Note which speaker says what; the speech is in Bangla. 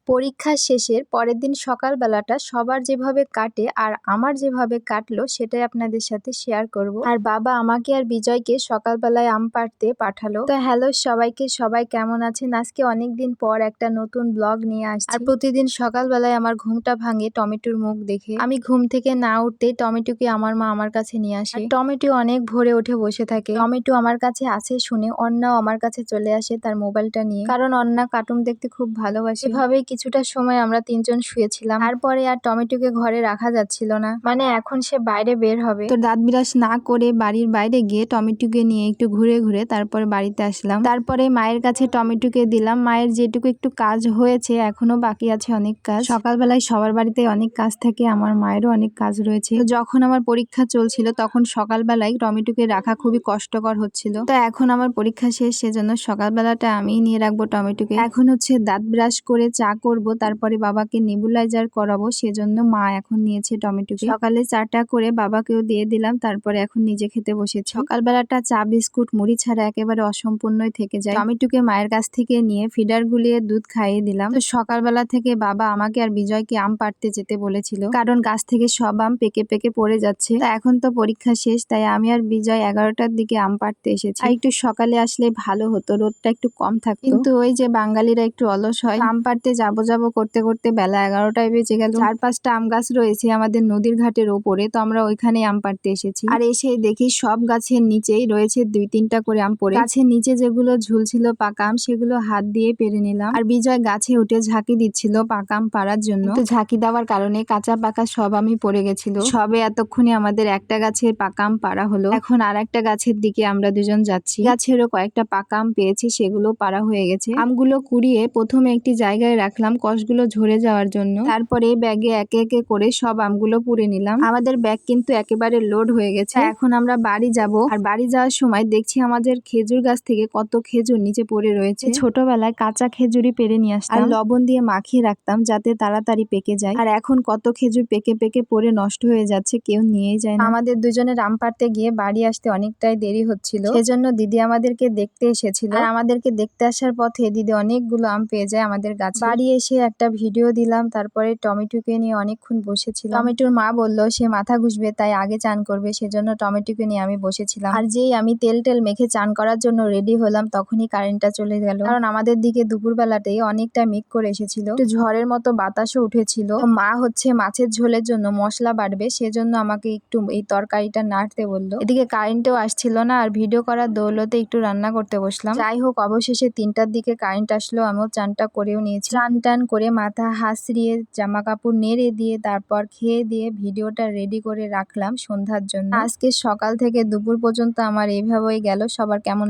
Speaker 1: পরীক্ষা শেষের পরের দিন সকালবেলাটা সবার যেভাবে কাটে আর আমার যেভাবে কাটলো সেটাই আপনাদের সাথে শেয়ার করব। আর বাবা আমাকে আর বিজয়কে সকালবেলায় আম পাড়তে পাঠালো। তো হ্যালো সবাইকে, সবাই কেমন আছেন? আজকে অনেকদিন পর একটা নতুন ব্লগ নিয়ে আসছি। আর প্রতিদিন সকালবেলায় আমার ঘুমটা ভাঙে টমেটোর মুখ দেখে। আমি ঘুম থেকে না উঠতেই টমেটোকে আমার মা আমার কাছে নিয়ে আসে। টমেটো অনেক ভোরে উঠে বসে থাকে। টমেটো আমার কাছে আছে শুনে অন্যাও আমার কাছে চলে আসে তার মোবাইলটা নিয়ে, কারণ অন্যা কার্টুন দেখতে খুব ভালোবাসে। এভাবেই কিছুটা সময় আমরা তিনজন শুয়েছিলাম। তারপরে আর টমেটোকে ঘরে রাখা যাচ্ছিল না, মানে এখন সে বাইরে বের হবে। তো দাঁত বিরাস না করে বাড়ির বাইরে গিয়ে টমেটোকে নিয়ে একটু ঘুরে ঘুরে তারপরে বাড়িতে আসলাম। তারপরে মায়ের কাছে টমেটোকে দিলাম। মায়ের যেটুকু একটু কাজ হয়েছে, এখনো বাকি আছে অনেক কাজ। সকালবেলায় সবার বাড়িতে অনেক কাজ থাকে, আমার মায়েরও অনেক কাজ রয়েছে। তো যখন আমার পরীক্ষা চলছিল তখন সকালবেলায় টমেটোকে রাখা খুবই কষ্টকর হচ্ছিল। তো এখন আমার পরীক্ষা শেষ, সেজন্য সকালবেলাটা আমি নিয়ে রাখবো টমেটোকে। এখন হচ্ছে দাঁত ব্রাশ করে চা করব, তারপরে বাবাকে নেবুলাইজার করাবো, সেজন্য মা এখন নিয়েছে টমেটোকে। সকালে চাটা করে বাবাকেও দিয়ে দিলাম, তারপরে এখন নিজে খেতে বসেছি। সকালবেলাটা চা বিস্কুট মুড়ি ছাড়া একেবারে অসম্পূর্ণই থেকে যায়। টমেটোকে মায়ের কাছ থেকে নিয়ে ফিডার গুলিয়ে দুধ খাইয়ে দিলাম। তো সকালবেলা থেকে বাবা আমাকে আর বিজয়কে আম পাড়তে যেতে বলেছিল, কারণ গাছ থেকে সব আম পেকে পেকে পড়ে যাচ্ছে। তা এখন তো পরীক্ষা শেষ, তাই আমি আর বিজয় 11টার দিকে আম পাড়তে এসেছি। আর একটু সকালে আসলে ভালো হতো, রোদটা একটু কম থাকতো। কিন্তু ওই যে বাঙালিরা একটু অলস হয়, আম পাড়তে যাবো করতে করতে বেলা 11টায় বেজে গেল। 4-5টা আম গাছ রয়েছে আমাদের নদীর ঘাটের ওপরে, তো আমরা ওইখানে আম পাড়তে এসেছি। আর এসে দেখি সব গাছের নিচেই রয়েছে 2-3টা করে আম পড়ে। গাছের নিচে যেগুলো ঝুলছিল পাকা আম, সেগুলো হাত দিয়ে পেরে নিলাম। আর বিজয় গাছে উঠে ঝাঁকি দিচ্ছিল পাকা আম পাড়ার জন্য। তো ঝাঁকি দেওয়ার কারণে কাঁচা পাকা সব আমই পড়ে গেছিল। সবে এতক্ষণে আমাদের একটা গাছের পাকা আম পাড়া হলো। এখন আর একটা গাছের দিকে আমরা দুজন যাচ্ছি। গাছেরও কয়েকটা পাকা আম পেয়েছি, সেগুলো পাড়া হয়ে গেছে। আমগুলো কুড়িয়ে প্রথমে একটি জায়গায় রাখলাম কষগুলো ঝরে যাওয়ার জন্য। তারপরে ব্যাগে একে একে করে সব আমগুলো পুড়ে নিলাম। আমাদের ব্যাগ কিন্তু একেবারে লোড হয়ে গেছে। এখন আমরা বাড়ি যাব। আর বাড়ি যাওয়ার সময় দেখছি আমাদের খেজুর গাছ থেকে কত খেজুর নিচে পড়ে রয়েছে। ছোটবেলায় কাঁচা খেজুরই পেরে নিয়ে আসতাম, আর লবণ দিয়ে মাখিয়ে রাখতাম যাতে তাড়াতাড়ি পেকে যায়। আর এখন কত খেজুর পেকে পেকে পড়ে নষ্ট হয়ে যাচ্ছে, কেউ নিয়েই যায় না। আমাদের দুজনের আম পাড়তে গিয়ে বাড়ি আসতে অনেকটাই দেরি হচ্ছিল, সেজন্য দিদি আমাদেরকে দেখতে এসেছিল। আর আমাদেরকে দেখতে আসার পথে দিদি অনেকগুলো আম পেয়ে যায় আমাদের গাছে। বাড়ি এসে একটা ভিডিও দিলাম, তারপরে টমেটোকে নিয়ে অনেকক্ষণ বসেছিলাম। টমেটোর মা বলল সে মাথা ঘুষবে, তাই আগে চান করবে, সেজন্য টমেটোকে নিয়ে আমি বসেছিলাম। আর যেই আমি তেল মেখে চান করার জন্য রেডি হলাম, তখনই কারেন্টটা চলে গেল। কারণ আমাদের দিকে দুপুরবেলাতেই অনেকটা মেঘ করে এসেছিল, একটু ঝড়ের মতো বাতাসও উঠেছিল। মা হচ্ছে মাছের ঝোলের জন্য মশলা বাটবে, সেজন্য আমাকে একটু এই তরকারিটা নাড়তে বললো। এদিকে কারেন্টও আসছিল না, আর ভিডিও করার দৌলতে একটু রান্না করতে বসলাম। যাই হোক, অবশেষে 3টার দিকে কারেন্ট আসলো। আমিও চানটা করেও নিয়েছি। চান টান করে মাথা হাসড়িয়ে জামা কাপড় নেড়ে দিয়ে তারপর খেয়ে দিয়ে ভিডিওটা রেডি করে রাখলাম সন্ধ্যার জন্য। আজকে সকাল থেকে দুপুর পর্যন্ত আমার এইভাবেই গেল। সবার কেমন